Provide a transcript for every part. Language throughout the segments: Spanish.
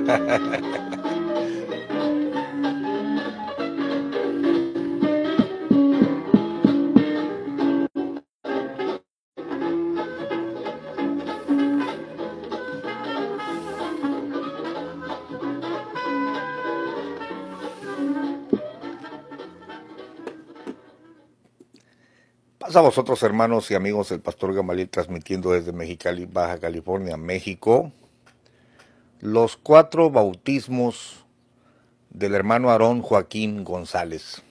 Paz a vosotros, hermanos y amigos, el pastor Gamaliel transmitiendo desde Mexicali, Baja California, México, los 4 bautismos del hermano Aarón Joaquín González,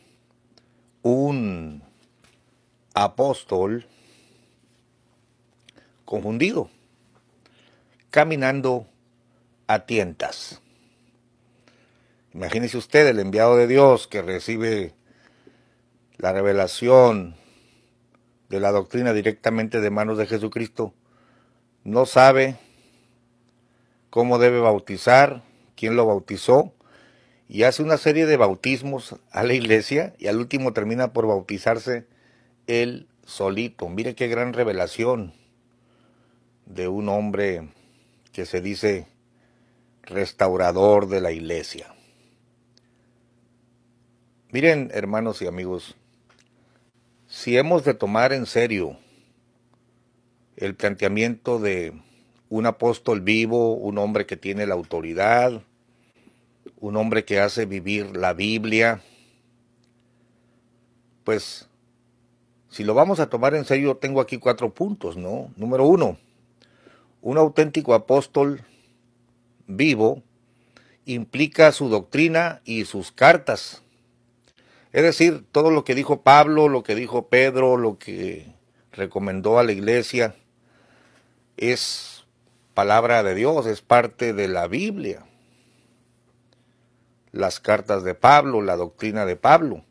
un apóstol confundido, caminando a tientas. Imagínese usted el enviado de Dios que recibe la revelación de la doctrina directamente de manos de Jesucristo, no sabe cómo debe bautizar, quién lo bautizó, y hace una serie de bautismos a la iglesia y al último termina por bautizarse él solito. Mire qué gran revelación de un hombre que se dice restaurador de la iglesia. Miren, hermanos y amigos, si hemos de tomar en serio el planteamiento de un apóstol vivo, un hombre que tiene la autoridad, un hombre que hace vivir la Biblia, pues si lo vamos a tomar en serio, tengo aquí 4 puntos, ¿no? Número 1, un auténtico apóstol vivo implica su doctrina y sus cartas. Es decir, todo lo que dijo Pablo, lo que dijo Pedro, lo que recomendó a la iglesia, es palabra de Dios, es parte de la Biblia. Las cartas de Pablo, la doctrina de Pablo.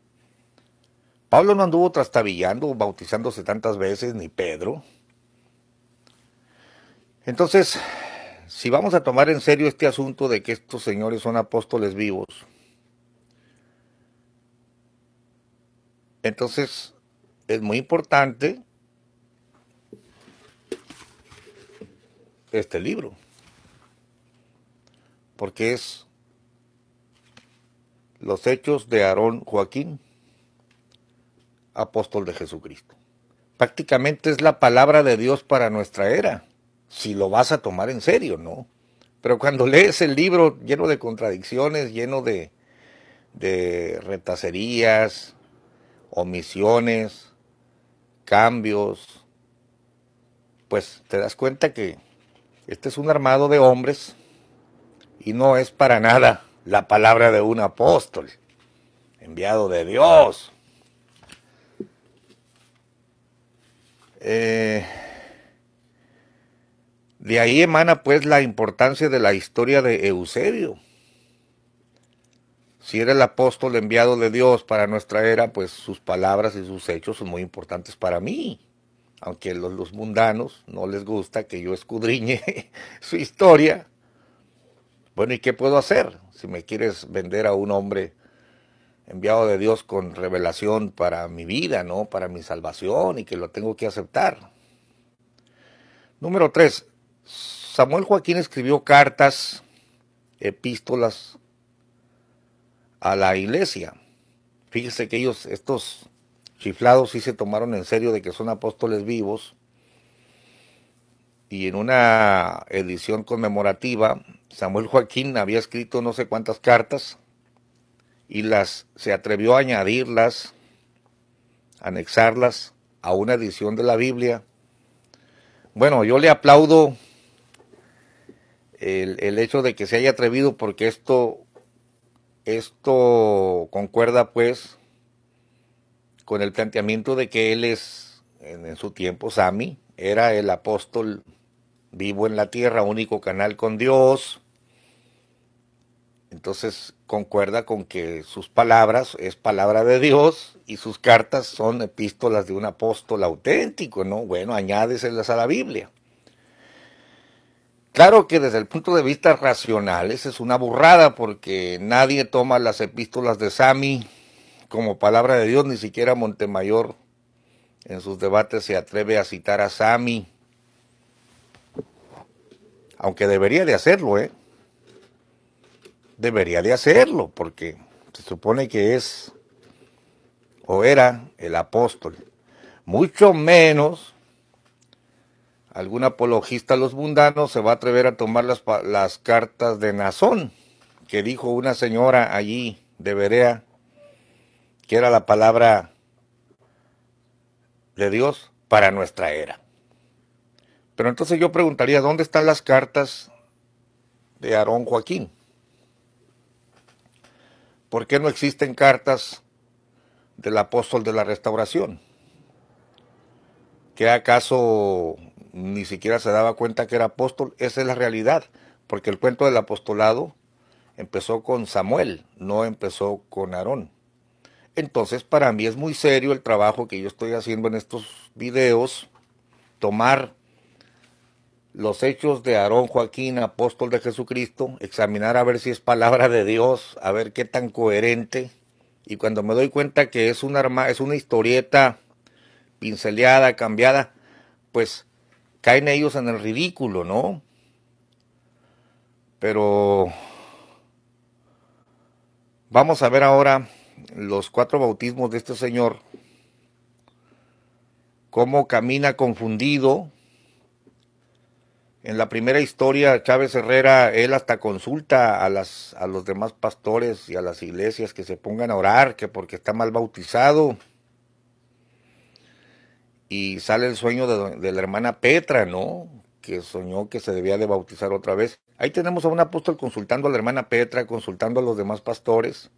Pablo no anduvo trastabillando, bautizándose tantas veces, ni Pedro. Entonces, si vamos a tomar en serio este asunto de que estos señores son apóstoles vivos, entonces es muy importante este libro, porque es los Hechos de Aarón Joaquín, apóstol de Jesucristo. Prácticamente es la palabra de Dios para nuestra era, si lo vas a tomar en serio, ¿no? Pero cuando lees el libro lleno de contradicciones, lleno de retacerías, omisiones, cambios, pues te das cuenta que este es un armado de hombres y no es para nada la palabra de un apóstol, enviado de Dios. De ahí emana pues la importancia de la historia de Eusebio. Si era el apóstol enviado de Dios para nuestra era, pues sus palabras y sus hechos son muy importantes para mí. Aunque los mundanos no les gusta que yo escudriñe su historia. Bueno, ¿y qué puedo hacer? Si me quieres vender a un hombre enviado de Dios con revelación para mi vida, ¿no? Para mi salvación y que lo tengo que aceptar. Número 3. Samuel Joaquín escribió cartas, epístolas a la iglesia. Fíjese que ellos, estos chiflados, sí se tomaron en serio de que son apóstoles vivos. Y en una edición conmemorativa, Samuel Joaquín había escrito no sé cuántas cartas y se atrevió a añadirlas, anexarlas a una edición de la Biblia. Bueno, yo le aplaudo el hecho de que se haya atrevido, porque esto concuerda pues con el planteamiento de que él es, en su tiempo, Sami, era el apóstol vivo en la tierra, único canal con Dios. Entonces concuerda con que sus palabras es palabra de Dios y sus cartas son epístolas de un apóstol auténtico, ¿no? Bueno, añádeselas a la Biblia. Claro que desde el punto de vista racional, esa es una burrada, porque nadie toma las epístolas de Sami como palabra de Dios, ni siquiera Montemayor en sus debates se atreve a citar a Sami, aunque debería de hacerlo, debería de hacerlo, porque se supone que es o era el apóstol. Mucho menos algún apologista a los mundanos se va a atrever a tomar las cartas de Nazón, que dijo una señora allí de Berea, que era la palabra de Dios para nuestra era. Pero entonces yo preguntaría, ¿dónde están las cartas de Aarón Joaquín? ¿Por qué no existen cartas del apóstol de la restauración? ¿Que acaso ni siquiera se daba cuenta que era apóstol? Esa es la realidad, porque el cuento del apostolado empezó con Samuel, no empezó con Aarón. Entonces, para mí es muy serio el trabajo que yo estoy haciendo en estos videos, tomar los hechos de Aarón Joaquín, apóstol de Jesucristo, examinar a ver si es palabra de Dios, a ver qué tan coherente, y cuando me doy cuenta que es una historieta pinceleada, cambiada, pues caen ellos en el ridículo, ¿no? Pero vamos a ver ahora los 4 bautismos de este señor, cómo camina confundido. En la primera historia, Chávez Herrera, él hasta consulta a los demás pastores y a las iglesias que se pongan a orar, que porque está mal bautizado. Y sale el sueño de la hermana Petra, ¿no? Que soñó que se debía de bautizar otra vez. Ahí tenemos a un apóstol consultando a la hermana Petra, consultando a los demás pastores,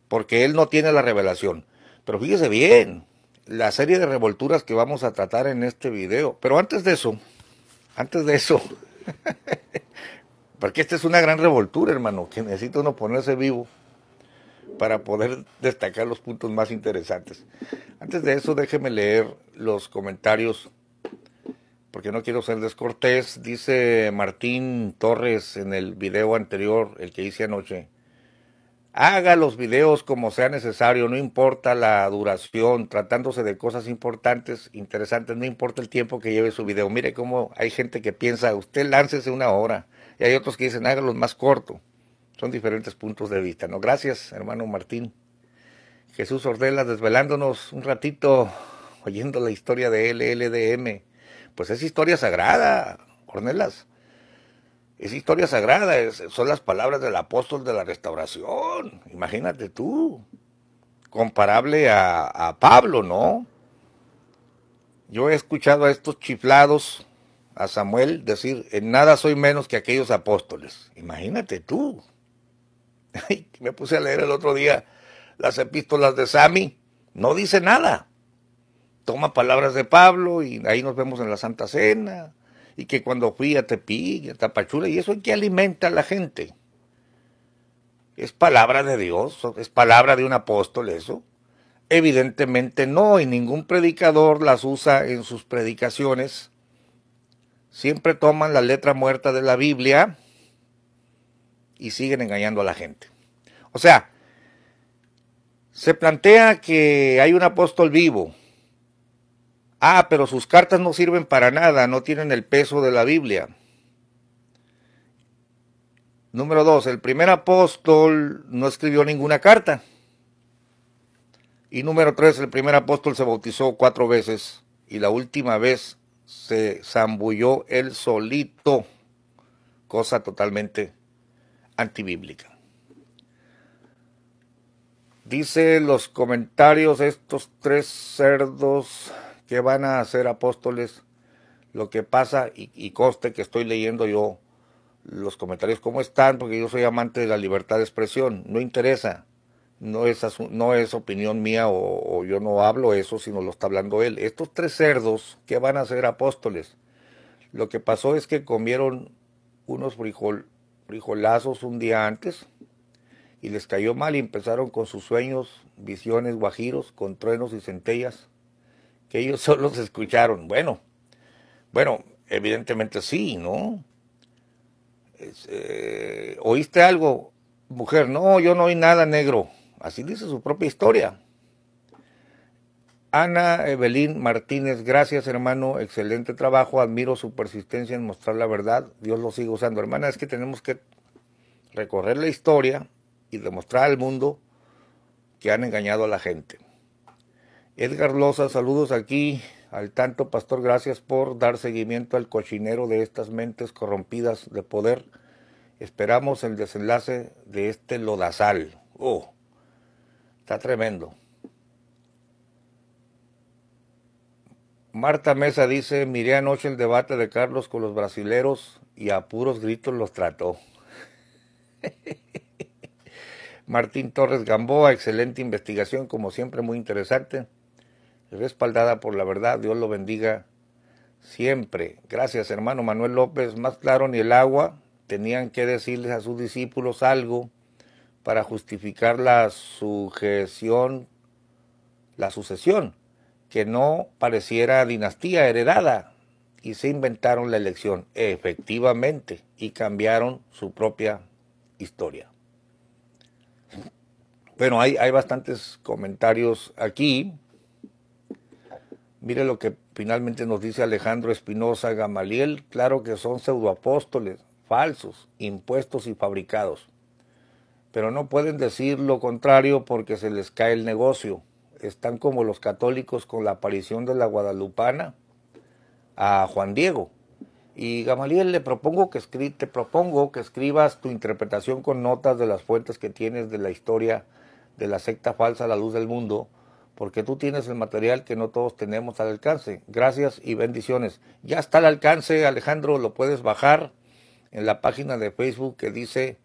porque él no tiene la revelación. Pero fíjese bien, la serie de revolturas que vamos a tratar en este video. Pero antes de eso, porque esta es una gran revoltura, hermano, que necesita uno ponerse vivo para poder destacar los puntos más interesantes. Antes de eso, déjeme leer los comentarios, porque no quiero ser descortés. Dice Martín Torres en el video anterior, el que hice anoche: haga los videos como sea necesario, no importa la duración, tratándose de cosas importantes, interesantes, no importa el tiempo que lleve su video. Mire cómo hay gente que piensa, usted láncese 1 hora, y hay otros que dicen, hágalos más corto. Son diferentes puntos de vista, ¿no? Gracias, hermano Martín. Jesús Ordela, desvelándonos un ratito, oyendo la historia de LLDM. Pues es historia sagrada, Ornelas. Es historia sagrada, son las palabras del apóstol de la restauración. Imagínate tú, comparable a Pablo, ¿no? Yo he escuchado a estos chiflados, a Samuel, decir, en nada soy menos que aquellos apóstoles. Imagínate tú. Me puse a leer el otro día las epístolas de Sami, no dice nada. Toma palabras de Pablo y ahí nos vemos en la Santa Cena. Y que cuando fui a Tepic, a Tapachula, y eso es que alimenta a la gente. ¿Es palabra de Dios? ¿Es palabra de un apóstol eso? Evidentemente no, y ningún predicador las usa en sus predicaciones. Siempre toman la letra muerta de la Biblia y siguen engañando a la gente. O sea, se plantea que hay un apóstol vivo. Ah, pero sus cartas no sirven para nada, no tienen el peso de la Biblia. Número 2, el primer apóstol no escribió ninguna carta. Y número 3, el primer apóstol se bautizó 4 veces y la última vez se zambulló él solito, cosa totalmente antibíblica. Dice los comentarios, estos 3 cerdos que van a ser apóstoles, lo que pasa, y conste que estoy leyendo yo los comentarios como están, porque yo soy amante de la libertad de expresión, no interesa, no es opinión mía o yo no hablo eso, sino lo está hablando él. Estos 3 cerdos que van a ser apóstoles, lo que pasó es que comieron unos frijolazos un día antes y les cayó mal y empezaron con sus sueños, visiones, guajiros, con truenos y centellas, que ellos solos escucharon. Bueno, evidentemente sí, ¿no? ¿Oíste algo, mujer? No, yo no oí nada, negro. Así dice su propia historia. Ana Evelyn Martínez, gracias, hermano, excelente trabajo, admiro su persistencia en mostrar la verdad, Dios lo sigue usando. Hermana, es que tenemos que recorrer la historia y demostrar al mundo que han engañado a la gente. Edgar Loza, saludos aquí al tanto, pastor, gracias por dar seguimiento al cochinero de estas mentes corrompidas de poder. Esperamos el desenlace de este lodazal. Oh, está tremendo. Marta Mesa dice, miré anoche el debate de Carlos con los brasileros y a puros gritos los trató. Martín Torres Gamboa, excelente investigación, como siempre muy interesante, respaldada por la verdad, Dios lo bendiga siempre. Gracias, hermano Manuel López. Más claro ni el agua, tenían que decirles a sus discípulos algo para justificar la sucesión, que no pareciera dinastía heredada, y se inventaron la elección, efectivamente, y cambiaron su propia historia. Bueno, hay bastantes comentarios aquí. Mire lo que finalmente nos dice Alejandro Espinosa Gamaliel. Claro que son pseudoapóstoles, falsos, impuestos y fabricados. Pero no pueden decir lo contrario porque se les cae el negocio. Están como los católicos con la aparición de la guadalupana a Juan Diego. Y Gamaliel, te propongo que escribas tu interpretación con notas de las fuentes que tienes de la historia de la secta falsa La Luz del Mundo, porque tú tienes el material que no todos tenemos al alcance. Gracias y bendiciones. Ya está al alcance, Alejandro, lo puedes bajar en la página de Facebook que dice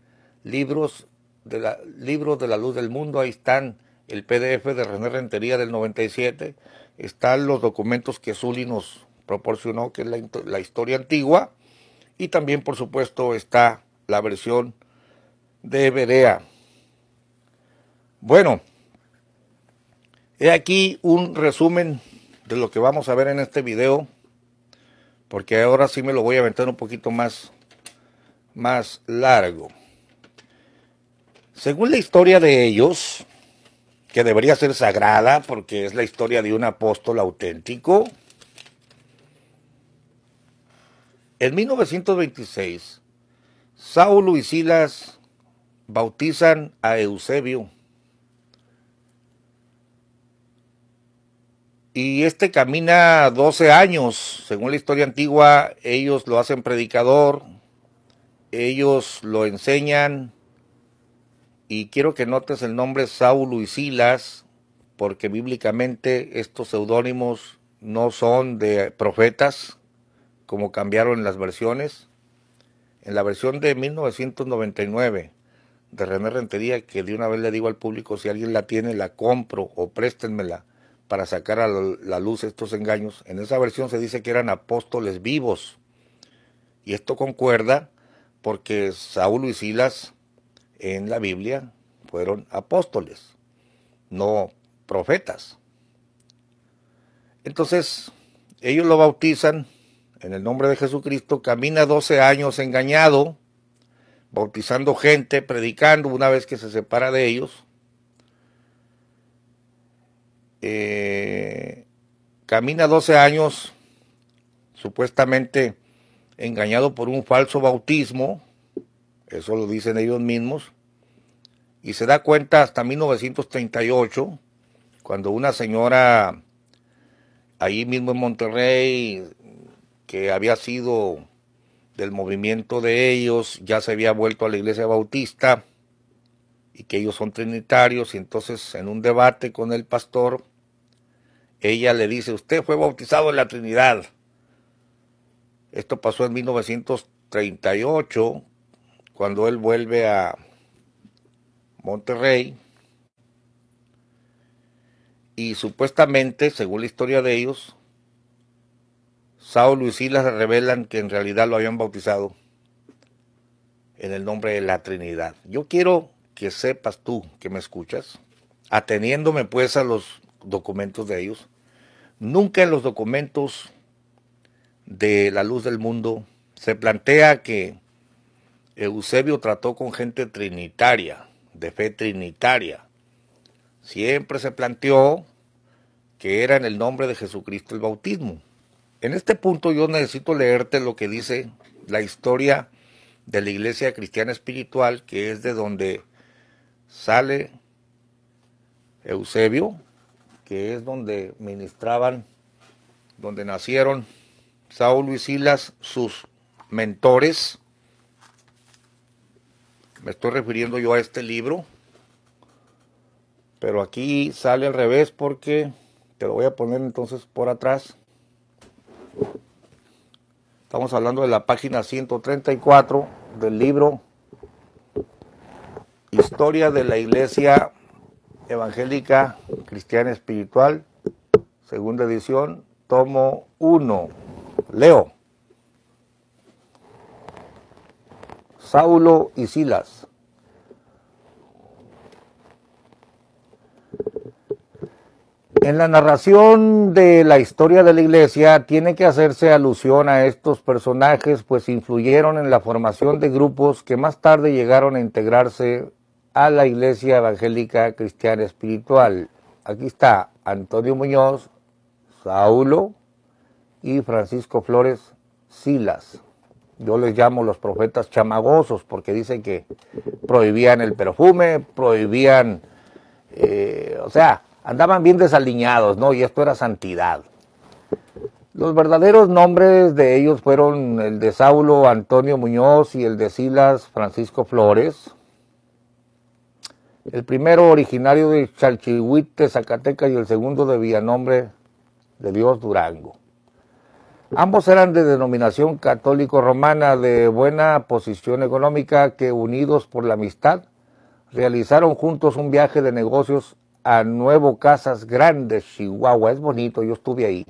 Libros de la Luz del Mundo. Ahí están el PDF de René Rentería del 97, están los documentos que Zuli nos proporcionó, que es la historia antigua, y también, por supuesto, está la versión de Berea. Bueno, he aquí un resumen de lo que vamos a ver en este video, porque ahora sí me lo voy a aventar un poquito más largo. Según la historia de ellos, que debería ser sagrada porque es la historia de un apóstol auténtico, en 1926, Saulo y Silas bautizan a Eusebio. Y este camina 12 años, según la historia antigua, ellos lo hacen predicador, ellos lo enseñan, y quiero que notes el nombre Saulo y Silas, porque bíblicamente estos seudónimos no son de profetas, como cambiaron en las versiones. En la versión de 1999 de René Rentería, que de una vez le digo al público, si alguien la tiene, la compro o préstenmela para sacar a la luz estos engaños. En esa versión se dice que eran apóstoles vivos. Y esto concuerda porque Saulo y Silas en la Biblia fueron apóstoles, no profetas. Entonces, ellos lo bautizan en el nombre de Jesucristo, camina 12 años engañado, bautizando gente, predicando una vez que se separa de ellos. Camina 12 años, supuestamente engañado por un falso bautismo, eso lo dicen ellos mismos, y se da cuenta hasta 1938, cuando una señora ahí mismo en Monterrey, que había sido del movimiento de ellos, ya se había vuelto a la iglesia bautista, y que ellos son trinitarios, y entonces en un debate con el pastor, ella le dice, usted fue bautizado en la Trinidad. Esto pasó en 1938, cuando él vuelve a Monterrey, y supuestamente, según la historia de ellos, Saulo y Silas revelan que en realidad lo habían bautizado en el nombre de la Trinidad. Yo quiero que sepas tú, que me escuchas, ateniéndome pues a los documentos de ellos, nunca en los documentos de La Luz del Mundo se plantea que Eusebio trató con gente trinitaria, de fe trinitaria. Siempre se planteó que era en el nombre de Jesucristo el bautismo. En este punto yo necesito leerte lo que dice la historia de la Iglesia Cristiana Espiritual, que es de donde sale Eusebio, que es donde ministraban, donde nacieron Saulo y Silas, sus mentores. Me estoy refiriendo yo a este libro, pero aquí sale al revés porque te lo voy a poner entonces por atrás. Estamos hablando de la página 134 del libro Historia de la Iglesia Evangélica Cristiana Espiritual, segunda edición, tomo 1. Leo. Saulo y Silas. En la narración de la historia de la iglesia tiene que hacerse alusión a estos personajes, pues influyeron en la formación de grupos que más tarde llegaron a integrarse a la Iglesia Evangélica Cristiana Espiritual. Aquí está Antonio Muñoz, Saulo y Francisco Flores, Silas. Yo les llamo los profetas chamagosos porque dicen que prohibían el perfume, prohibían, andaban bien desaliñados, ¿no? Y esto era santidad. Los verdaderos nombres de ellos fueron el de Saulo, Antonio Muñoz, y el de Silas, Francisco Flores. El primero originario de Chalchihuite, Zacatecas, y el segundo de Villanombre de Dios, Durango. Ambos eran de denominación católico-romana, de buena posición económica, que unidos por la amistad realizaron juntos un viaje de negocios a Nuevo Casas Grandes, Chihuahua. Es bonito, yo estuve ahí.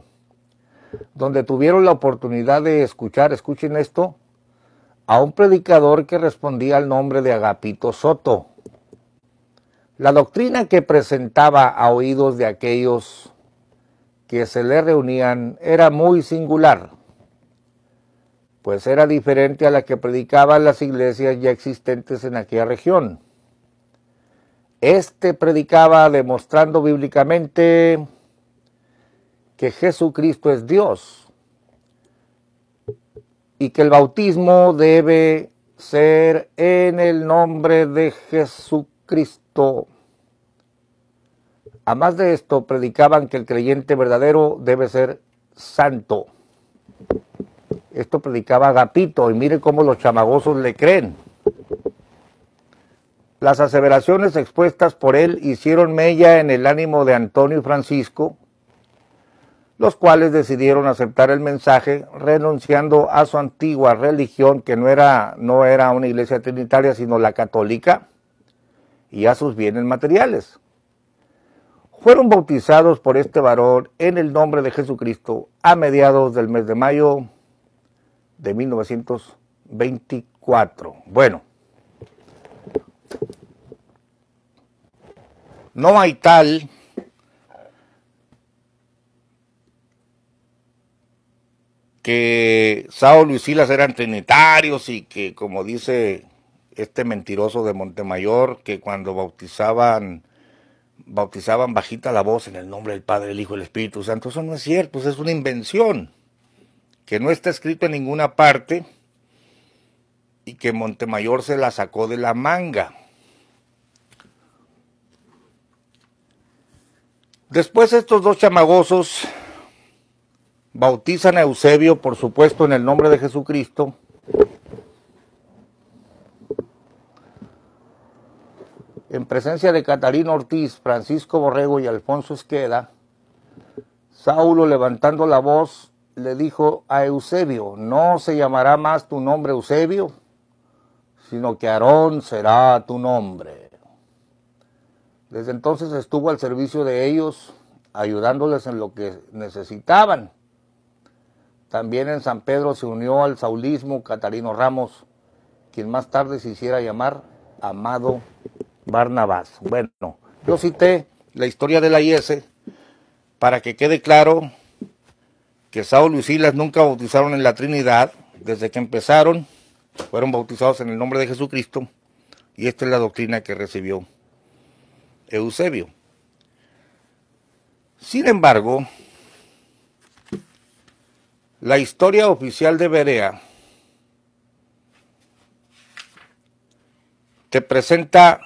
Donde tuvieron la oportunidad de escuchar, escuchen esto, a un predicador que respondía al nombre de Agapito Soto. La doctrina que presentaba a oídos de aquellos que se le reunían era muy singular, pues era diferente a la que predicaban las iglesias ya existentes en aquella región. Este predicaba demostrando bíblicamente que Jesucristo es Dios y que el bautismo debe ser en el nombre de Jesucristo. Además de esto, predicaban que el creyente verdadero debe ser santo. Esto predicaba Agapito, y mire cómo los chamagosos le creen. Las aseveraciones expuestas por él hicieron mella en el ánimo de Antonio y Francisco, los cuales decidieron aceptar el mensaje, renunciando a su antigua religión, que no era una iglesia trinitaria, sino la católica, y a sus bienes materiales. Fueron bautizados por este varón en el nombre de Jesucristo a mediados del mes de mayo de 1924. Bueno, no hay tal que Saulo y Silas eran trinitarios y que, como dice este mentiroso de Montemayor, que cuando bautizaban bajita la voz en el nombre del Padre, el Hijo y el Espíritu Santo. Eso no es cierto, es una invención que no está escrito en ninguna parte y que Montemayor se la sacó de la manga. Después estos dos chamagosos bautizan a Eusebio, por supuesto, en el nombre de Jesucristo. En presencia de Catarina Ortiz, Francisco Borrego y Alfonso Esqueda, Saulo, levantando la voz, le dijo a Eusebio: no se llamará más tu nombre Eusebio, sino que Aarón será tu nombre. Desde entonces estuvo al servicio de ellos, ayudándoles en lo que necesitaban. También en San Pedro se unió al saulismo Catarino Ramos, quien más tarde se hiciera llamar Amado Barnabás. Bueno, yo cité la historia de la IS para que quede claro que Saulo y Silas nunca bautizaron en la Trinidad. Desde que empezaron, fueron bautizados en el nombre de Jesucristo, y esta es la doctrina que recibió Eusebio. Sin embargo, la historia oficial de Berea te presenta,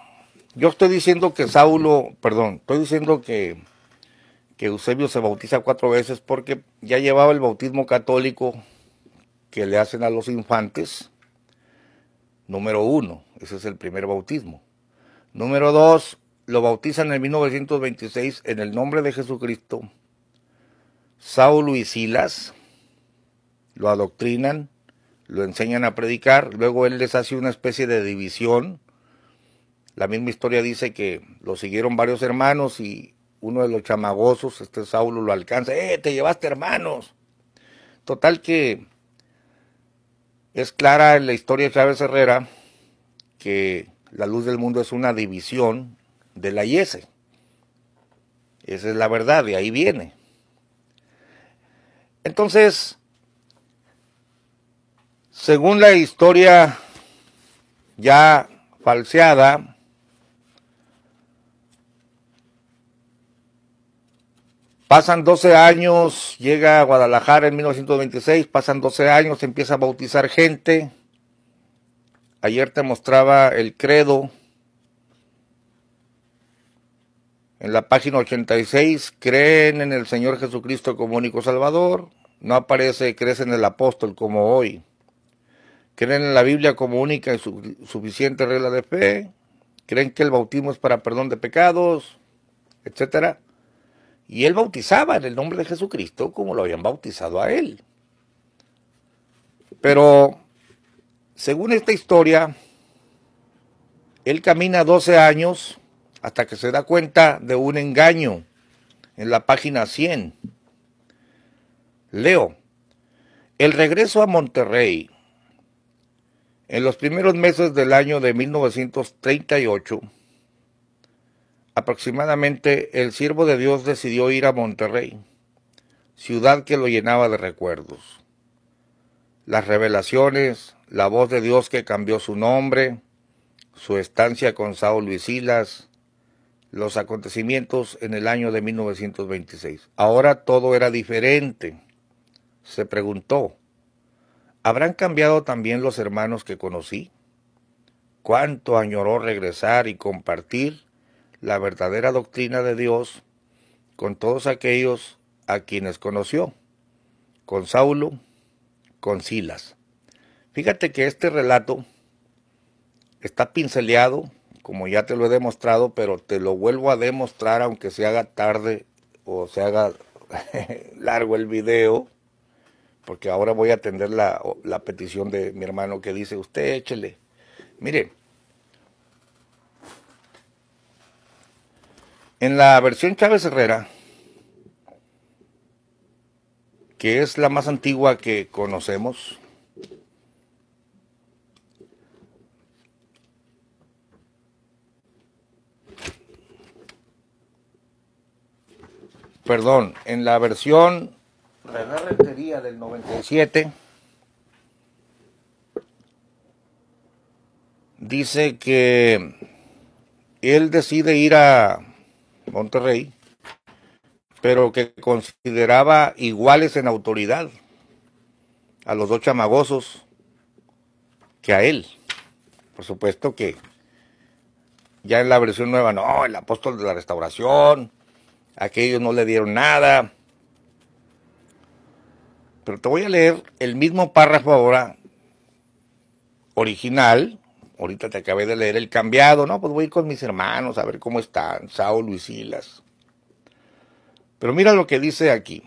yo estoy diciendo que estoy diciendo que Eusebio se bautiza 4 veces porque ya llevaba el bautismo católico que le hacen a los infantes, número 1, ese es el primer bautismo. Número 2, lo bautizan en 1926 en el nombre de Jesucristo. Saulo y Silas lo adoctrinan, lo enseñan a predicar, luego él les hace una especie de división. La misma historia dice que lo siguieron varios hermanos y uno de los chamagosos, Saulo, lo alcanza. Te llevaste hermanos! Total que es clara en la historia de Chávez Herrera que la luz del mundo es una división de la IS. Esa es la verdad, de ahí viene. Entonces, según la historia ya falseada, pasan 12 años, llega a Guadalajara en 1926, pasan 12 años, empieza a bautizar gente. Ayer te mostraba el credo. En la página 86, creen en el Señor Jesucristo como único Salvador. No aparece, crees en el apóstol como hoy. Creen en la Biblia como única y suficiente regla de fe. Creen que el bautismo es para perdón de pecados, etcétera. Y él bautizaba en el nombre de Jesucristo como lo habían bautizado a él. Pero, según esta historia, él camina 12 años hasta que se da cuenta de un engaño en la página 100. Leo, el regreso a Monterrey en los primeros meses del año de 1938, aproximadamente el siervo de Dios decidió ir a Monterrey, ciudad que lo llenaba de recuerdos. Las revelaciones, la voz de Dios que cambió su nombre, su estancia con Saulo y Silas, los acontecimientos en el año de 1926. Ahora todo era diferente. Se preguntó, ¿habrán cambiado también los hermanos que conocí? ¿Cuánto añoró regresar y compartir la verdadera doctrina de Dios con todos aquellos a quienes conoció? Con Saulo, con Silas. Fíjate que este relato está pinceleado, como ya te lo he demostrado, pero te lo vuelvo a demostrar aunque se haga tarde o se haga largo el video, porque ahora voy a atender la petición de mi hermano que dice, usted échele. Mire, en la versión Chávez Herrera, que es la más antigua que conocemos, en la versión René Rentería del 97, dice que él decide ir a Monterrey, pero que consideraba iguales en autoridad a los 2 chamagosos que a él. Por supuesto que ya en la versión nueva, no, el apóstol de la restauración, aquellos no le dieron nada. Pero te voy a leer el mismo párrafo ahora, original. Ahorita te acabé de leer el cambiado, ¿no? Pues voy a ir con mis hermanos a ver cómo están, Saulo y Silas. Pero mira lo que dice aquí,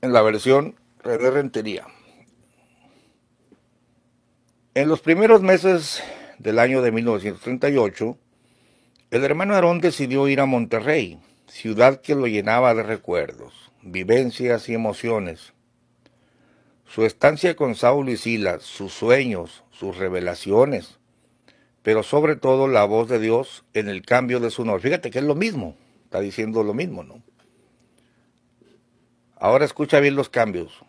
en la versión de Rentería. En los primeros meses del año de 1938, el hermano Aarón decidió ir a Monterrey, ciudad que lo llenaba de recuerdos, vivencias y emociones. Su estancia con Saulo y Silas, sus sueños, sus revelaciones, pero sobre todo la voz de Dios en el cambio de su nombre. Fíjate que es lo mismo, está diciendo lo mismo, ¿no? Ahora escucha bien los cambios.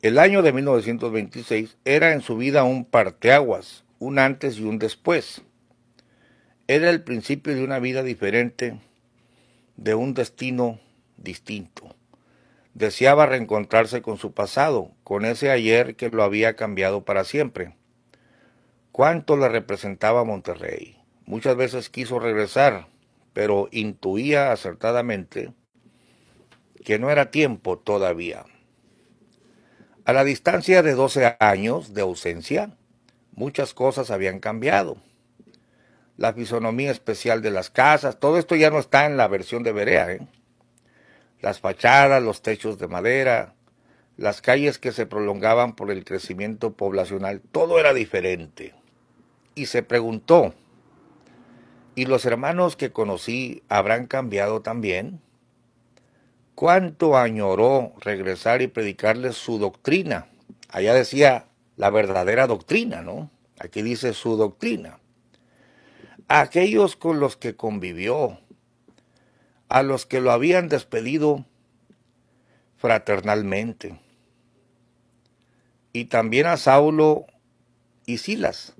El año de 1926 era en su vida un parteaguas, un antes y un después. Era el principio de una vida diferente, de un destino distinto. Deseaba reencontrarse con su pasado, con ese ayer que lo había cambiado para siempre. ¿Cuánto le representaba Monterrey? Muchas veces quiso regresar, pero intuía acertadamente que no era tiempo todavía. A la distancia de 12 años de ausencia, muchas cosas habían cambiado. La fisonomía especial de las casas, todo esto ya no está en la versión de Berea, ¿eh? Las fachadas, los techos de madera, las calles que se prolongaban por el crecimiento poblacional, todo era diferente. Y se preguntó, ¿y los hermanos que conocí habrán cambiado también? ¿Cuánto añoró regresar y predicarles su doctrina? Allá decía la verdadera doctrina, ¿no? Aquí dice su doctrina. A aquellos con los que convivió, a los que lo habían despedido fraternalmente, y también a Saulo y Silas,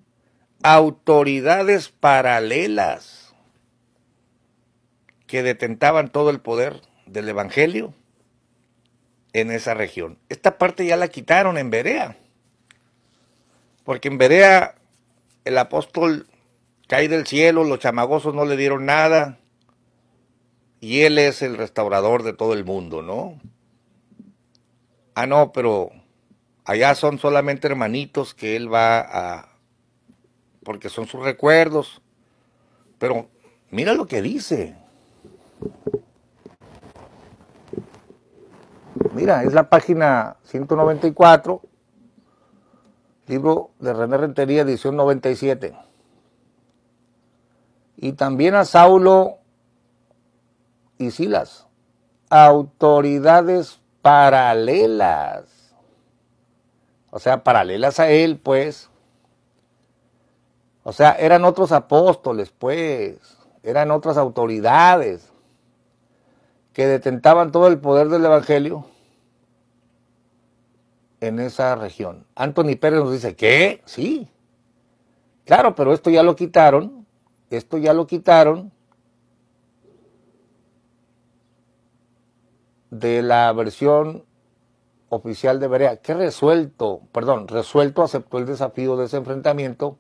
autoridades paralelas que detentaban todo el poder del evangelio en esa región. Esta parte ya la quitaron en Berea, porque en Berea el apóstol cae del cielo, los chamagosos no le dieron nada, y él es el restaurador de todo el mundo, ¿no? Ah, no, pero allá son solamente hermanitos que él va a... porque son sus recuerdos. Pero mira lo que dice. Mira, es la página 194, libro de René Rentería, edición 97. Y también a Saulo y Silas, autoridades paralelas. O sea, paralelas a él, pues. O sea, eran otros apóstoles, pues. Eran otras autoridades que detentaban todo el poder del evangelio en esa región. Anthony Pérez nos dice, ¿qué? Sí. Claro, pero esto ya lo quitaron. Esto ya lo quitaron de la versión oficial de Berea. Que resuelto aceptó el desafío de ese enfrentamiento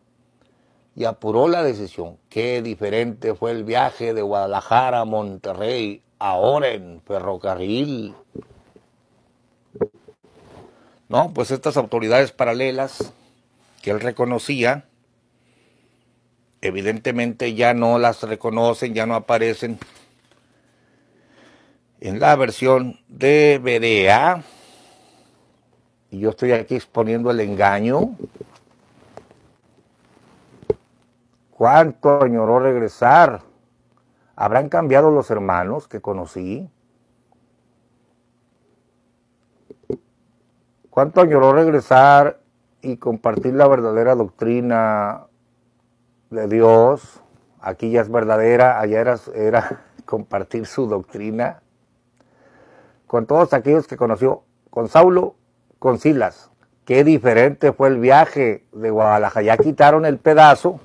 y apuró la decisión. Qué diferente fue el viaje de Guadalajara a Monterrey, ahora en ferrocarril. No, pues estas autoridades paralelas que él reconocía, evidentemente ya no las reconocen, ya no aparecen en la versión de Berea. Y yo estoy aquí exponiendo el engaño. ¿Cuánto añoró regresar? ¿Habrán cambiado los hermanos que conocí? ¿Cuánto añoró regresar y compartir la verdadera doctrina de Dios? Aquí ya es verdadera, allá era compartir su doctrina. Con todos aquellos que conoció, con Saulo, con Silas. Qué diferente fue el viaje de Guadalajara. Ya quitaron el pedazo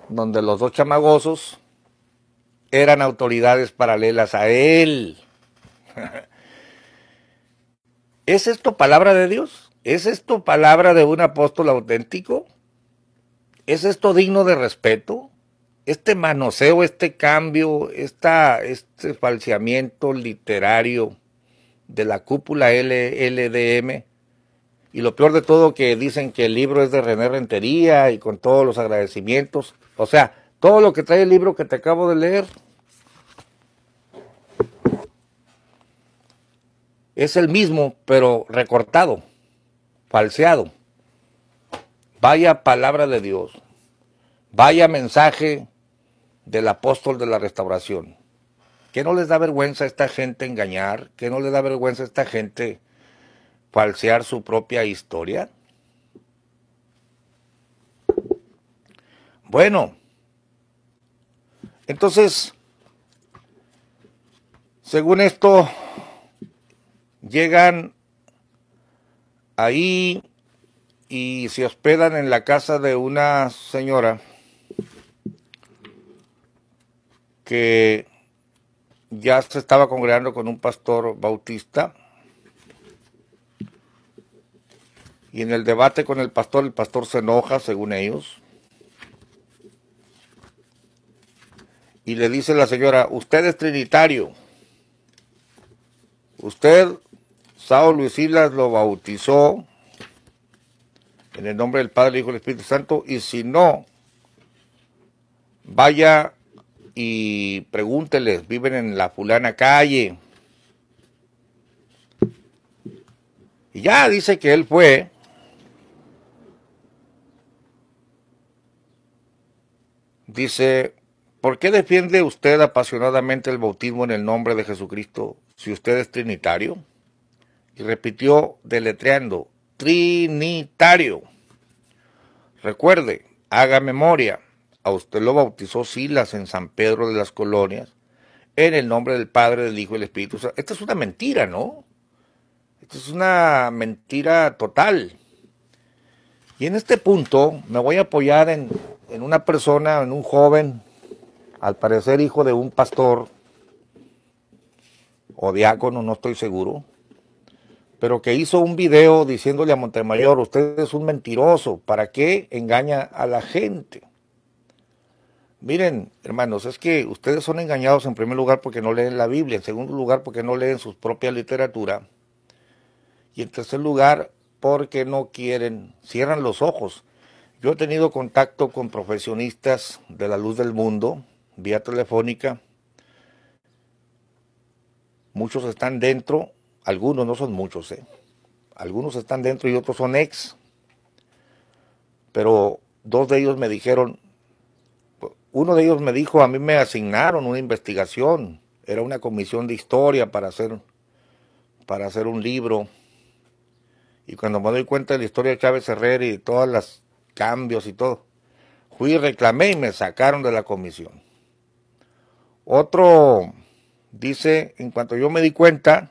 donde los dos chamagosos eran autoridades paralelas a él. ¿Es esto palabra de Dios? ¿Es esto palabra de un apóstol auténtico? ¿Es esto digno de respeto? Este manoseo, este cambio, este falseamiento literario de la cúpula LDM, y lo peor de todo que dicen que el libro es de René Rentería y con todos los agradecimientos, o sea, todo lo que trae el libro que te acabo de leer es el mismo, pero recortado, falseado. Vaya palabra de Dios, vaya mensaje del apóstol de la restauración. ¿Que no les da vergüenza a esta gente engañar? ¿Que no les da vergüenza a esta gente falsear su propia historia? Bueno, entonces, según esto, llegan ahí y se hospedan en la casa de una señora que ya se estaba congregando con un pastor bautista, y en el debate con el pastor se enoja, según ellos, y le dice la señora, usted es trinitario, usted, Sao Luis Silas, lo bautizó en el nombre del Padre, el Hijo y el Espíritu Santo, y si no, vaya y pregúnteles, viven en la fulana calle. Y ya dice que él fue. Dice, ¿por qué defiende usted apasionadamente el bautismo en el nombre de Jesucristo si usted es trinitario? Y repitió deletreando, trinitario. Recuerde, haga memoria, a usted lo bautizó Silas en San Pedro de las Colonias, en el nombre del Padre, del Hijo y del Espíritu Santo. Esta es una mentira, ¿no? Esta es una mentira total. Y en este punto me voy a apoyar en una persona, en un joven, al parecer hijo de un pastor o diácono, no estoy seguro, pero que hizo un video diciéndole a Montemayor, usted es un mentiroso, ¿para qué engaña a la gente? Miren, hermanos, es que ustedes son engañados en primer lugar porque no leen la Biblia, en segundo lugar porque no leen su propia literatura, y en tercer lugar porque no quieren, cierran los ojos. Yo he tenido contacto con profesionistas de la luz del mundo, vía telefónica. Muchos están dentro, algunos, no son muchos, algunos están dentro y otros son ex. Pero dos de ellos me dijeron, uno de ellos me dijo, a mí me asignaron una investigación, era una comisión de historia para hacer un libro. Y cuando me doy cuenta de la historia de Chávez Herrera y todos los cambios y todo, fui y reclamé y me sacaron de la comisión. Otro dice, en cuanto yo me di cuenta,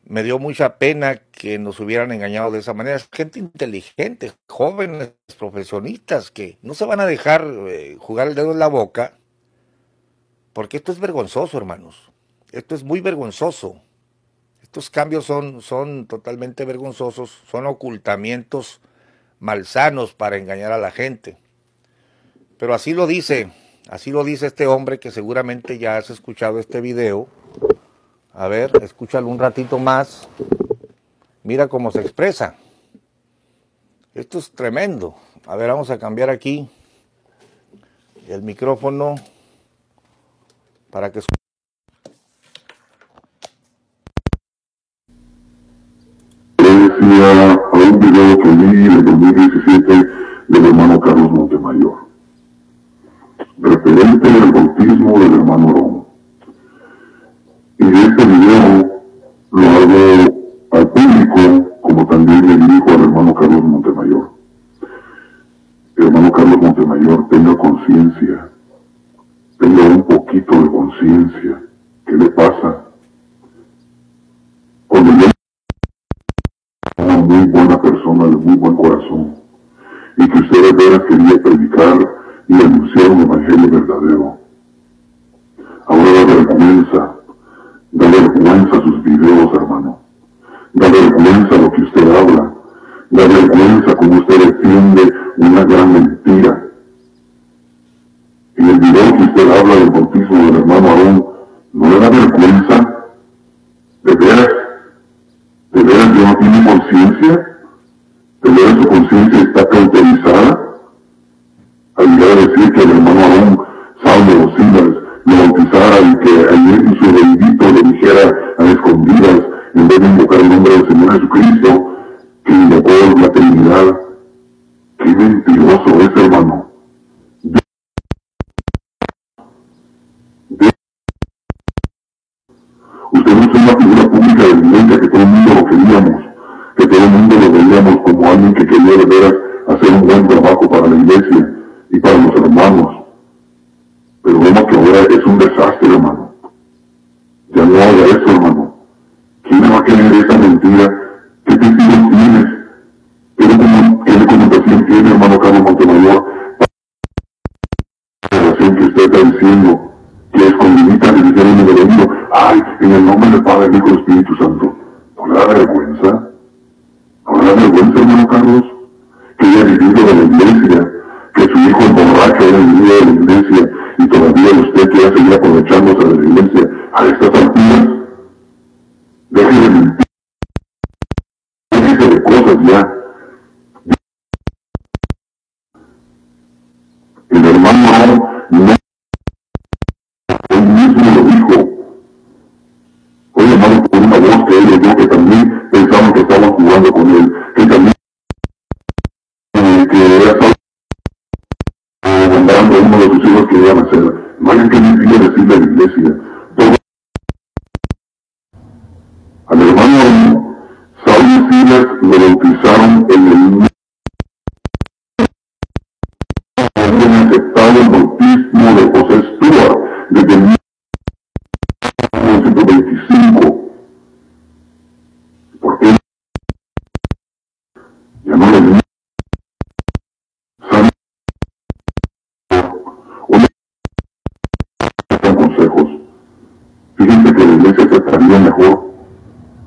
me dio mucha pena que nos hubieran engañado de esa manera. Es gente inteligente, jóvenes, profesionistas, que no se van a dejar jugar el dedo en la boca, porque esto es vergonzoso, hermanos. Esto es muy vergonzoso. Estos cambios son totalmente vergonzosos, son ocultamientos malsanos para engañar a la gente. Pero así lo dice este hombre que seguramente ya has escuchado este video. A ver, escúchalo un ratito más. Mira cómo se expresa. Esto es tremendo. A ver, vamos a cambiar aquí el micrófono para que escuchen. A un video que vi en el 2017 del hermano Carlos Montemayor, referente al bautismo del hermano Ron. Y este video lo hago al público, como también le dirijo al hermano Carlos Montemayor. Hermano Carlos Montemayor, tenga conciencia, tenga un poquito de conciencia. ¿Qué le pasa? Cuando yo una muy buena persona, de muy buen corazón, y que usted de veras quería predicar y anunciar un evangelio verdadero. Ahora da vergüenza sus videos, hermano. Da vergüenza lo que usted habla. Da vergüenza como usted defiende una gran mentira. Y el video que usted habla del bautismo del hermano Aarón, ¿no le da vergüenza? ¿De veras? ¿De veras que no tiene conciencia? ¿De veras su conciencia está cauterizada? Al llegar a decir que el hermano Aarón, Saulo o Silas, lo bautizara y que ayer en su bendito le dijera a escondidas, en vez de invocar el nombre del Señor Jesucristo, que invocó la Trinidad. ¡Qué mentiroso es, hermano! Usted no es una figura pública de evidencia que todo el mundo lo queríamos, que todo el mundo lo veíamos como alguien que quería de veras hacer un buen trabajo para la iglesia y para los hermanos. Pero vemos que ahora es un desastre, hermano. Ya no haga eso, hermano. ¿Quién le va a creer esa mentira? ¿Qué testigos tienes? ¿Qué documentación tiene, hermano Carlos Montemayor, para la relación que usted está diciendo que escondidita le dijeron en el oído, ay, en el nombre del Padre, del Hijo y del Espíritu Santo. ¿No le da vergüenza? ¿No le da vergüenza, hermano Carlos? Que haya vivido de la iglesia, que su hijo emborracho haya vivido de la iglesia, y todavía usted quiera seguir aprovechándose de la iglesia a estas alturas. Deje de mentir, déjese de cosas ya. El hermano Aarón no, él mismo lo dijo. Hoy hermano, por una voz que él oyó, que también pensaban que estaban jugando con él, que también que era mandando a uno de sus hijos que iban a hacer. No hayan que mentir decirle a la iglesia. Todo. Al hermano Saúl y Silas lo bautizaron en el nombre, habían aceptado el bautismo de José Stuart desde 1925. ¿Por qué? Ya no les digo. Consejos. Fíjense que la iglesia aceptaría mejor,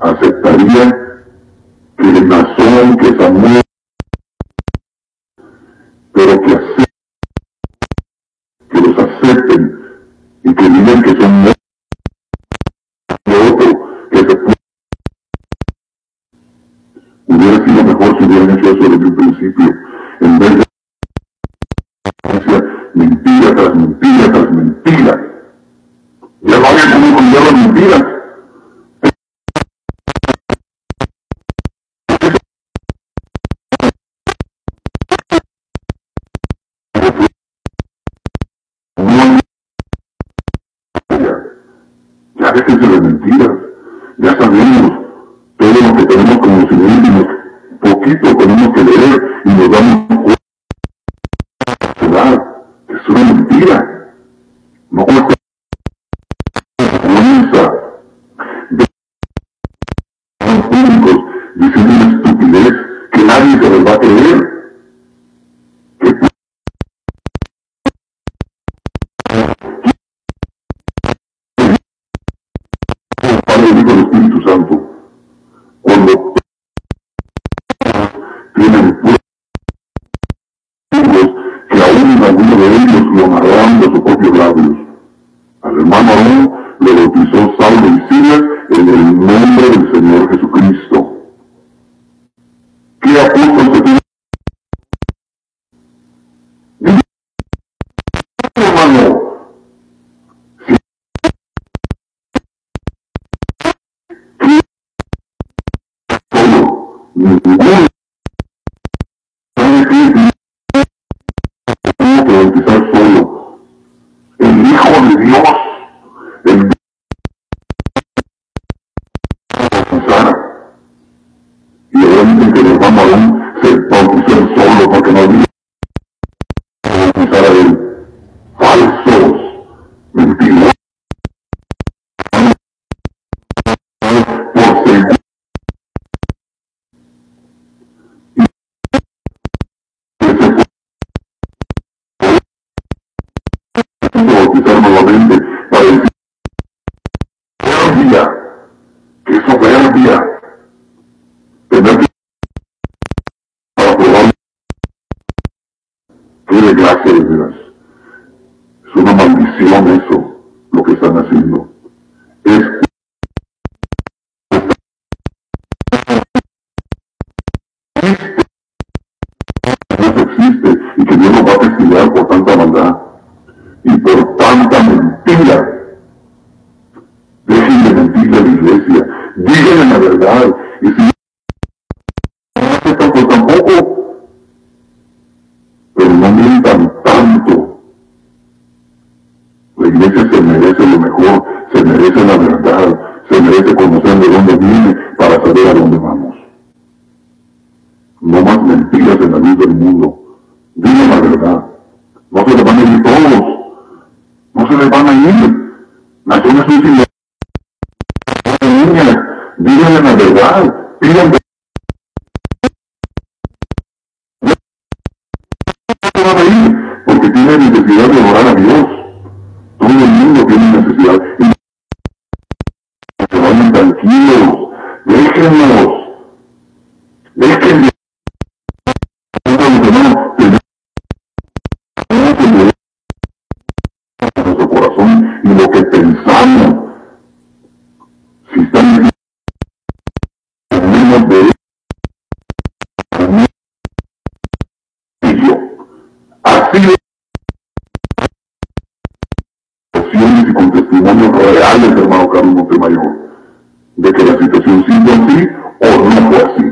aceptaría que Nazón, que Samuel, pero que los acepten y que digan que son de otro, que se puede. Hubiera sido mejor si hubieran hecho eso desde un principio, en vez de mentira tras mentira tras mentira. Ya no había como cambiar las mentiras. Ya déjense de mentiras. Ya sabemos todo lo que tenemos conocimiento, poquito tenemos que leer y nos damos cuenta. Es una mentira. No cuesta de los públicos diciendo una estupidez que nadie se les va a creer. El Padre, el Hijo y el Espíritu Santo, cuando tienen pueblos que aún algunos de ellos lo amarraron de sus propios labios. Al hermano Aarón lo bautizó Saulo y Silas en el nombre del Señor Jesucristo. ¿Qué apóstol se tiene? Hermano, ninguno tuvo que bautizar solo. El Hijo de Dios, el bautizara. Y ahora dicen que el hermano Aarón se bautizó solo porque no había que bautizar a él. Falsos, mentirosos, por seguro. Bautizar nuevamente para decir soberbia, que soberbia, tener que para probar qué desgracia de veras. Es una maldición eso, lo que están haciendo. Es Dios existe y que Dios nos va a castigar por tanta maldad y por tanta mentira. Dejen de mentirle a la iglesia, díganle la verdad, y si no aceptan, pues tampoco, pero no mientan tanto. La iglesia se merece lo mejor, se merece la verdad, se merece conocer de dónde viene para saber a dónde vamos. No más mentiras en la luz del mundo. Digan la verdad. No se les van a ir todos. No se les van a ir. Naciones son niñas. Díganle la verdad. Pidan verdad. No se van a ir porque tienen necesidad de orar a Dios. Todo el mundo tiene es que nuestro corazón y lo que pensamos, si están menos de ello, así y con testimonios reales, hermano Carlos Montemayor, de que la situación sí fue así o no fue así.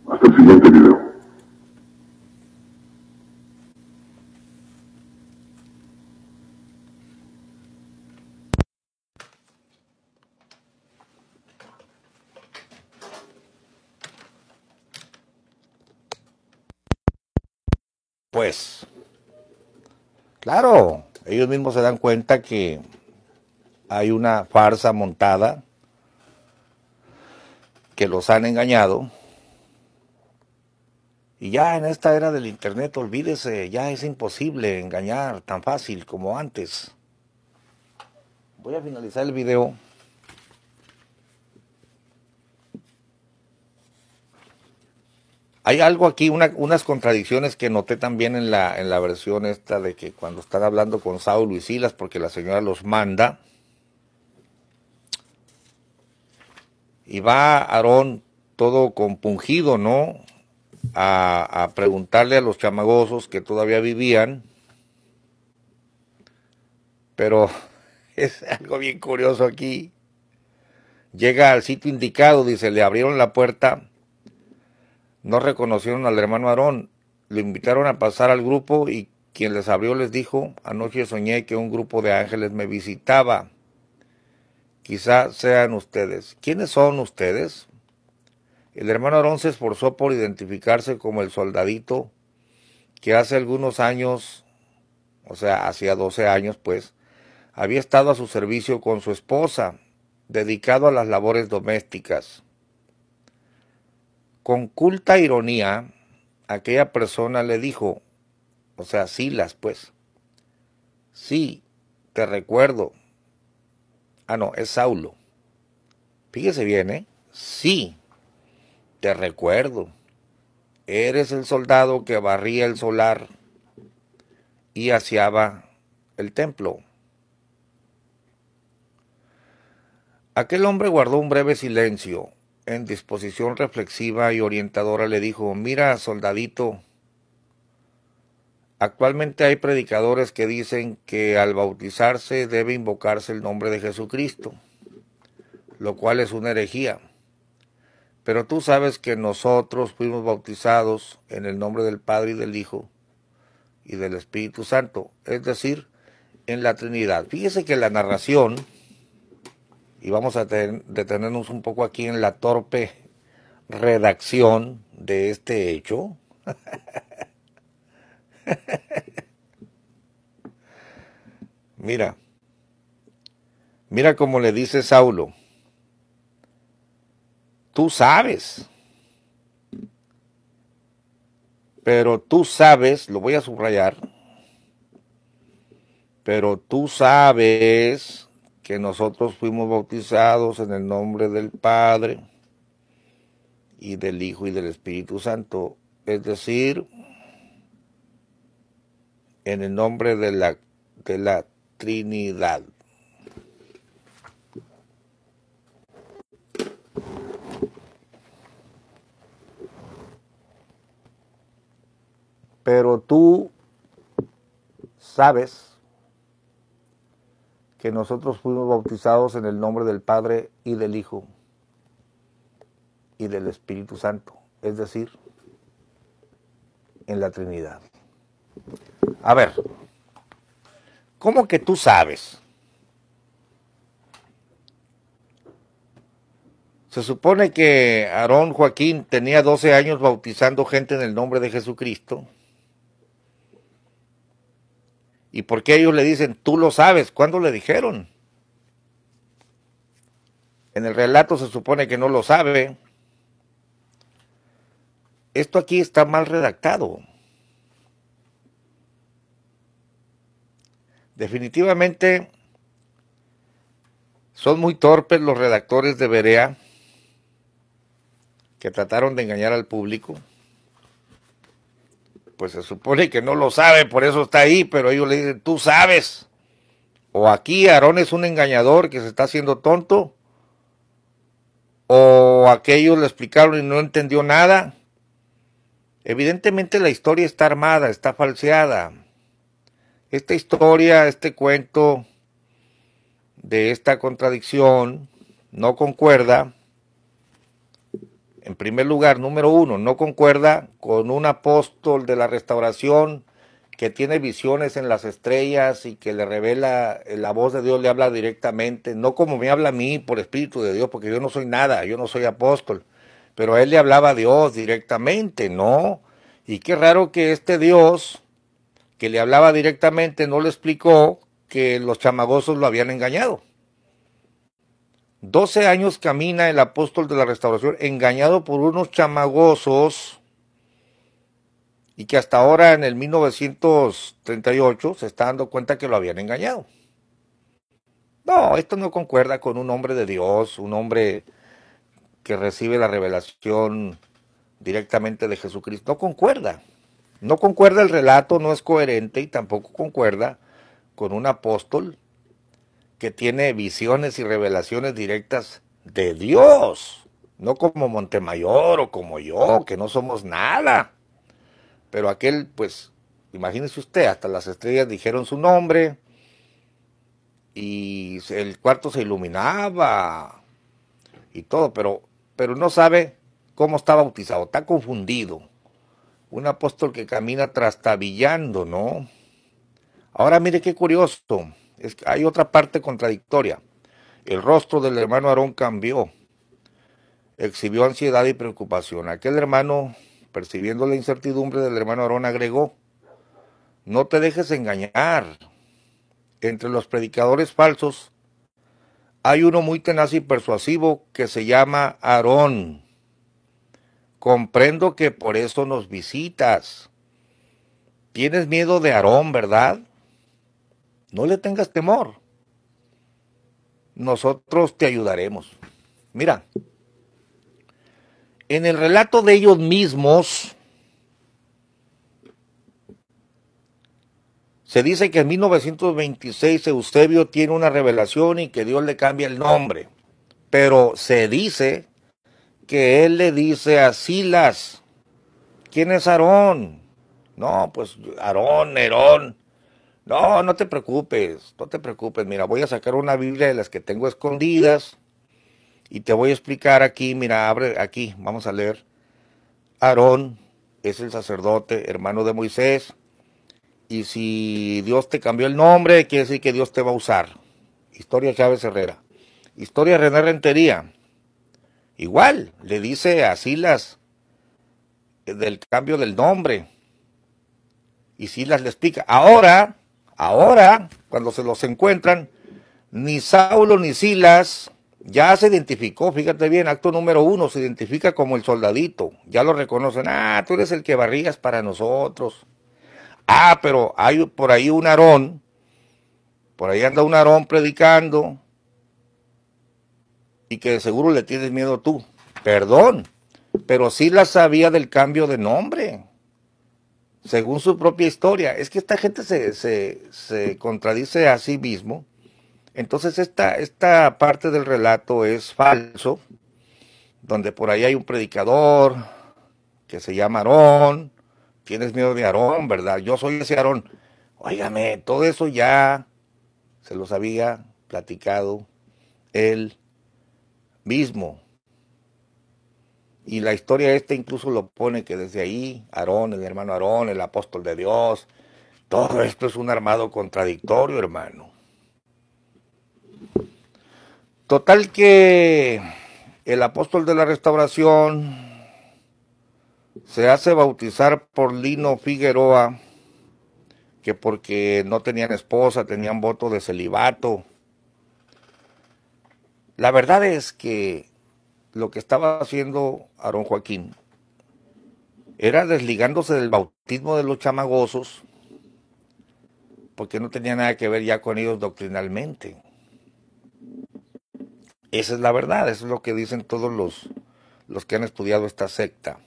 Hasta el siguiente video. Pues, claro, ellos mismos se dan cuenta que hay una farsa montada, que los han engañado. Y ya en esta era del internet, olvídese, ya es imposible engañar tan fácil como antes. Voy a finalizar el video. Hay algo aquí, unas contradicciones que noté también en la versión esta de que cuando están hablando con Saulo y Silas, porque la señora los manda, y va Aarón todo compungido, ¿no?, a preguntarle a los chamagosos que todavía vivían, pero es algo bien curioso aquí. Llega al sitio indicado, dice, le abrieron la puerta, no reconocieron al hermano Aarón, lo invitaron a pasar al grupo y quien les abrió les dijo, anoche soñé que un grupo de ángeles me visitaba, quizá sean ustedes. ¿Quiénes son ustedes? El hermano Aarón se esforzó por identificarse como el soldadito que hace algunos años, o sea, hacía 12 años pues, había estado a su servicio con su esposa, dedicado a las labores domésticas. Con culta ironía, aquella persona le dijo, o sea, Silas, pues, sí, te recuerdo. Ah, no, es Saulo. Fíjese bien, ¿eh? Sí, te recuerdo. Eres el soldado que barría el solar y aseaba el templo. Aquel hombre guardó un breve silencio. En disposición reflexiva y orientadora le dijo, mira, soldadito, actualmente hay predicadores que dicen que al bautizarse debe invocarse el nombre de Jesucristo, lo cual es una herejía. Pero tú sabes que nosotros fuimos bautizados en el nombre del Padre y del Hijo y del Espíritu Santo, es decir, en la Trinidad. Fíjese que la narración, y vamos a detenernos un poco aquí en la torpe redacción de este hecho. Mira cómo le dice Saulo, tú sabes, pero tú sabes, lo voy a subrayar, pero tú sabes que nosotros fuimos bautizados en el nombre del Padre y del Hijo y del Espíritu Santo, es decir, en el nombre de la Trinidad. Pero tú sabes que nosotros fuimos bautizados en el nombre del Padre y del Hijo y del Espíritu Santo, es decir, en la Trinidad. A ver, ¿cómo que tú sabes? Se supone que Aarón Joaquín tenía 12 años bautizando gente en el nombre de Jesucristo. ¿Y por qué ellos le dicen, tú lo sabes? ¿Cuándo le dijeron? En el relato se supone que no lo sabe. Esto aquí está mal redactado. Definitivamente son muy torpes los redactores de Berea que trataron de engañar al público. Pues se supone que no lo sabe, por eso está ahí, pero ellos le dicen, tú sabes. O aquí Aarón es un engañador que se está haciendo tonto, o aquellos le explicaron y no entendió nada. Evidentemente la historia está armada, está falseada. Esta historia, este cuento de esta contradicción no concuerda. En primer lugar, número uno, no concuerda con un apóstol de la restauración que tiene visiones en las estrellas y que le revela, la voz de Dios le habla directamente, no como me habla a mí por Espíritu de Dios, porque yo no soy nada, yo no soy apóstol, pero a él le hablaba a Dios directamente, ¿no? Y qué raro que este Dios que le hablaba directamente no le explicó que los chamagosos lo habían engañado. 12 años camina el apóstol de la restauración engañado por unos chamagosos y que hasta ahora en el 1938 se está dando cuenta que lo habían engañado. No, esto no concuerda con un hombre de Dios, un hombre que recibe la revelación directamente de Jesucristo. No concuerda. No concuerda el relato, no es coherente y tampoco concuerda con un apóstol que tiene visiones y revelaciones directas de Dios, no como Montemayor o como yo, que no somos nada. Pero aquel, pues, imagínese usted, hasta las estrellas dijeron su nombre y el cuarto se iluminaba y todo, pero no sabe cómo está bautizado, está confundido. Un apóstol que camina trastabillando, ¿no? Ahora mire qué curioso. Hay otra parte contradictoria. El rostro del hermano Aarón cambió, exhibió ansiedad y preocupación. Aquel hermano, percibiendo la incertidumbre del hermano Aarón, agregó, no te dejes engañar. Entre los predicadores falsos hay uno muy tenaz y persuasivo que se llama Aarón. Comprendo que por eso nos visitas. Tienes miedo de Aarón, ¿verdad? No le tengas temor. Nosotros te ayudaremos. Mira, en el relato de ellos mismos, se dice que en 1926 Eusebio tiene una revelación y que Dios le cambia el nombre. Pero se dice que él le dice a Silas, ¿quién es Aarón? No, pues Aarón, Nerón. No, no te preocupes, no te preocupes. Mira, voy a sacar una Biblia de las que tengo escondidas y te voy a explicar aquí, mira, abre aquí, vamos a leer. Aarón es el sacerdote, hermano de Moisés, y si Dios te cambió el nombre, quiere decir que Dios te va a usar. Historia Chávez Herrera. Historia René Rentería. Igual, le dice a Silas del cambio del nombre. Y Silas le explica. Ahora, cuando se los encuentran, ni Saulo ni Silas ya se identificó, fíjate bien, acto número 1, se identifica como el soldadito. Ya lo reconocen. Ah, tú eres el que barrías para nosotros. Ah, pero hay por ahí un Aarón, por ahí anda un Aarón predicando y que de seguro le tienes miedo tú. Perdón, pero Silas sabía del cambio de nombre, según su propia historia. Es que esta gente se contradice a sí mismo. Entonces esta parte del relato es falso, donde por ahí hay un predicador que se llama Aarón. Tienes miedo de Aarón, ¿verdad? Yo soy ese Aarón. Óigame, todo eso ya se los había platicado él mismo. Y la historia esta incluso lo pone que desde ahí, Aarón, el hermano Aarón, el apóstol de Dios, todo esto es un armado contradictorio, hermano. Total que el apóstol de la restauración se hace bautizar por Lino Figueroa, que porque no tenían esposa, tenían voto de celibato. La verdad es que lo que estaba haciendo Aarón Joaquín era desligándose del bautismo de los chamagosos, porque no tenía nada que ver ya con ellos doctrinalmente. Esa es la verdad, eso es lo que dicen todos los que han estudiado esta secta.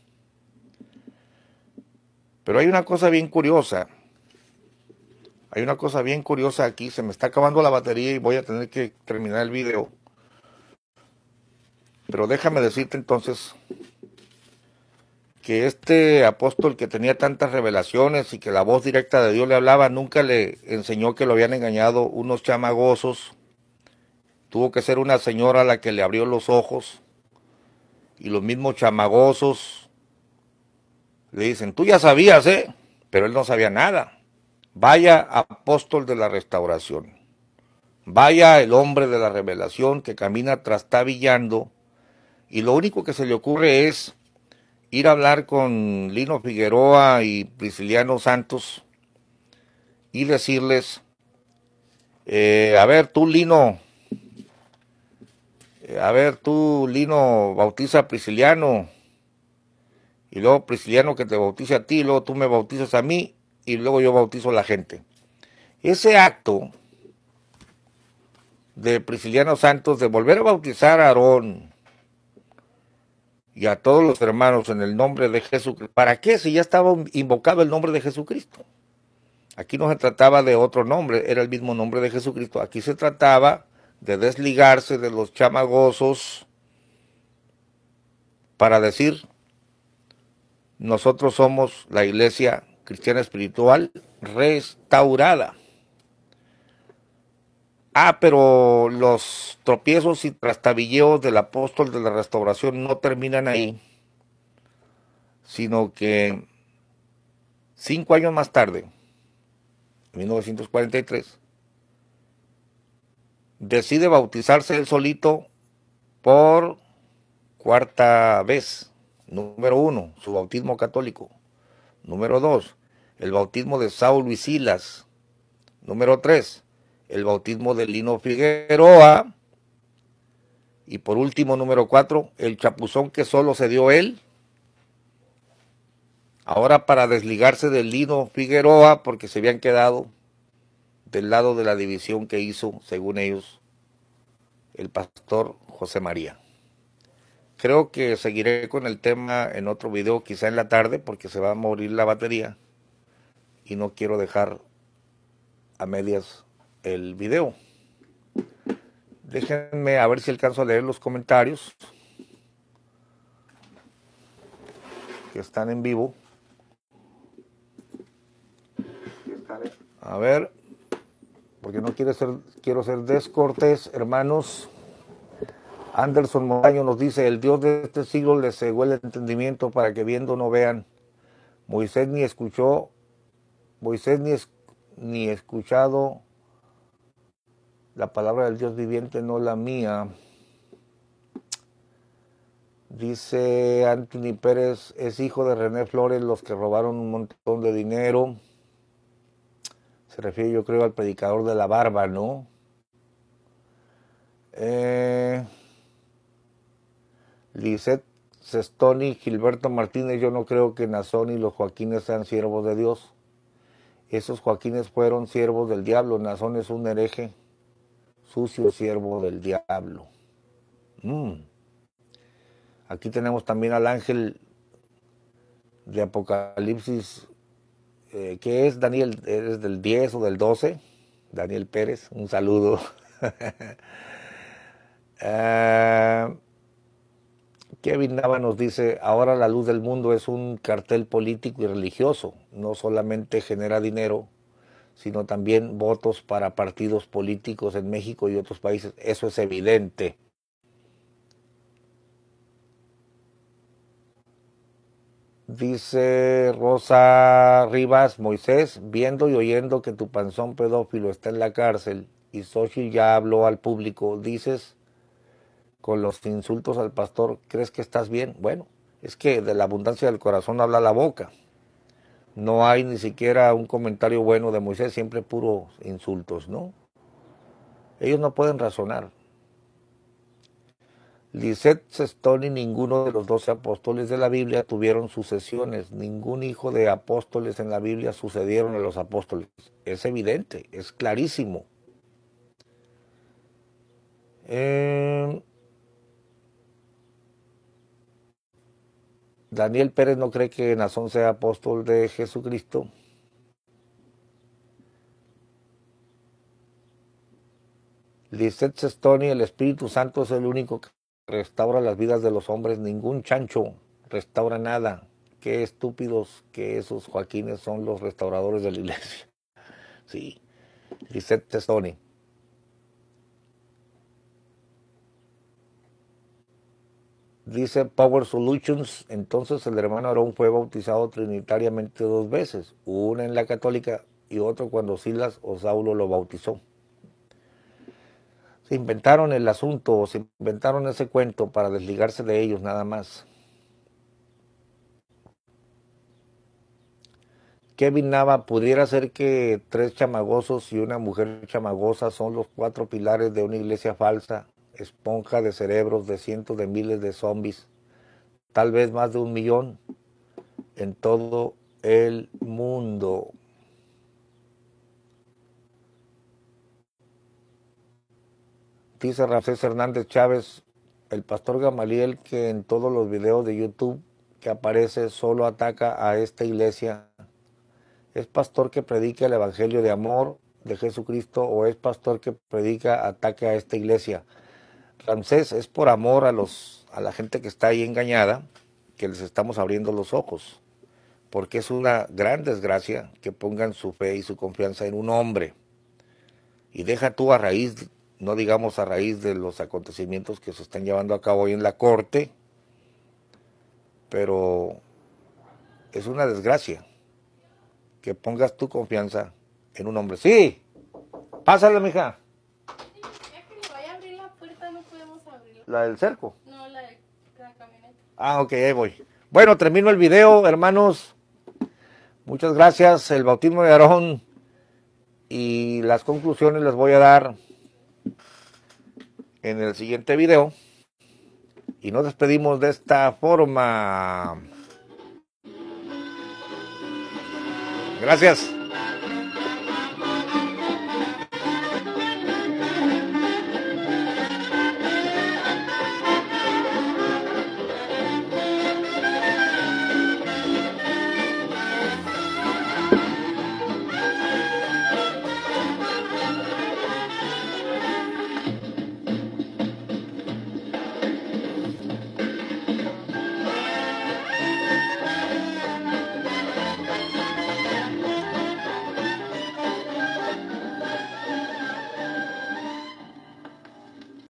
Pero hay una cosa bien curiosa. Hay una cosa bien curiosa aquí. Se me está acabando la batería y voy a tener que terminar el video. Pero déjame decirte entonces que este apóstol que tenía tantas revelaciones y que la voz directa de Dios le hablaba, nunca le enseñó que lo habían engañado unos chamagosos. Tuvo que ser una señora la que le abrió los ojos. Y los mismos chamagosos le dicen, tú ya sabías, ¿eh? Pero él no sabía nada. Vaya apóstol de la restauración. Vaya el hombre de la revelación que camina trastabillando y lo único que se le ocurre es ir a hablar con Lino Figueroa y Prisciliano Santos y decirles, a ver tú Lino, bautiza a Prisciliano, y luego Prisciliano que te bautice a ti, luego tú me bautizas a mí, y luego yo bautizo a la gente. Ese acto de Prisciliano Santos de volver a bautizar a Aarón y a todos los hermanos en el nombre de Jesucristo, ¿para qué si ya estaba invocado el nombre de Jesucristo? Aquí no se trataba de otro nombre, era el mismo nombre de Jesucristo. Aquí se trataba de desligarse de los chamagosos para decir, nosotros somos la iglesia cristiana espiritual restaurada. Pero los tropiezos y trastabilleos del apóstol de la restauración no terminan ahí, sino que 5 años más tarde, en 1943, decide bautizarse él solito por cuarta vez. Número 1, su bautismo católico. Número 2, el bautismo de Saulo y Silas. Número 3, el bautismo de Lino Figueroa. Y por último, número 4, el chapuzón que solo se dio él. Ahora para desligarse de Lino Figueroa, porque se habían quedado del lado de la división que hizo, según ellos, el pastor José María. Creo que seguiré con el tema en otro video, quizá en la tarde, porque se va a morir la batería y no quiero dejar a medias el video. Déjenme a ver si alcanzo a leer los comentarios que están en vivo. A ver, porque no quiero ser descortés, hermanos. Anderson Moraño nos dice, el Dios de este siglo les cegó el entendimiento para que viendo no vean. Moisés ni escuchado la palabra del Dios viviente, no la mía. Dice Anthony Pérez, es hijo de René Flores, los que robaron un montón de dinero. Se refiere, yo creo, al predicador de la barba, ¿no? Lisette Sestoni, Gilberto Martínez, yo no creo que Nazón y los Joaquines sean siervos de Dios. Esos Joaquines fueron siervos del diablo. Nazón es un hereje, sucio siervo del diablo. Aquí tenemos también al ángel de Apocalipsis, que es Daniel, ¿eres del 10 o del 12? Daniel Pérez, un saludo. Kevin Nava nos dice, ahora la luz del mundo es un cartel político y religioso, no solamente genera dinero, sino también votos para partidos políticos en México y otros países, eso es evidente. Dice Rosa Rivas, Moisés, viendo y oyendo que tu panzón pedófilo está en la cárcel y Xochitl ya habló al público, dices con los insultos al pastor, ¿crees que estás bien? Bueno, es que de la abundancia del corazón habla la boca. No hay ni siquiera un comentario bueno de Moisés, siempre puros insultos, ¿no? Ellos no pueden razonar. Lisette Sestoni, ninguno de los 12 apóstoles de la Biblia tuvieron sucesiones. Ningún hijo de apóstoles en la Biblia sucedieron a los apóstoles. Es evidente, es clarísimo. Daniel Pérez no cree que Nazón sea apóstol de Jesucristo. Lisette Sestoni, el Espíritu Santo es el único que restaura las vidas de los hombres. Ningún chancho restaura nada. Qué estúpidos que esos Joaquines son los restauradores de la iglesia. Sí, Lisette Sestoni. Dice Power Solutions, entonces el hermano Aarón fue bautizado trinitariamente 2 veces, una en la católica y otra cuando Silas o Saulo lo bautizó. Se inventaron el asunto, se inventaron ese cuento para desligarse de ellos nada más. Kevin Nava, pudiera ser que 3 chamagosos y una mujer chamagosa son los 4 pilares de una iglesia falsa, esponja de cerebros de cientos de miles de zombies, tal vez más de 1 millón en todo el mundo. Dice Ramsés Hernández Chávez, el pastor Gamaliel, que en todos los videos de YouTube que aparece solo ataca a esta iglesia, ¿es pastor que predica el evangelio de amor de Jesucristo o es pastor que predica ataque a esta iglesia? Ramsés, es por amor a la gente que está ahí engañada que les estamos abriendo los ojos, porque es una gran desgracia que pongan su fe y su confianza en un hombre. Y deja tú a raíz, no digamos a raíz de los acontecimientos que se están llevando a cabo hoy en la corte, pero es una desgracia que pongas tu confianza en un hombre. Sí, pásale, mija. Ya que le vaya a abrir la puerta, no podemos abrirla. ¿La del cerco? No, la de la camioneta. Ah, ok, ahí voy. Bueno, termino el video, hermanos. Muchas gracias. El bautismo de Aarón y las conclusiones les voy a dar en el siguiente video. Y nos despedimos de esta forma. Gracias.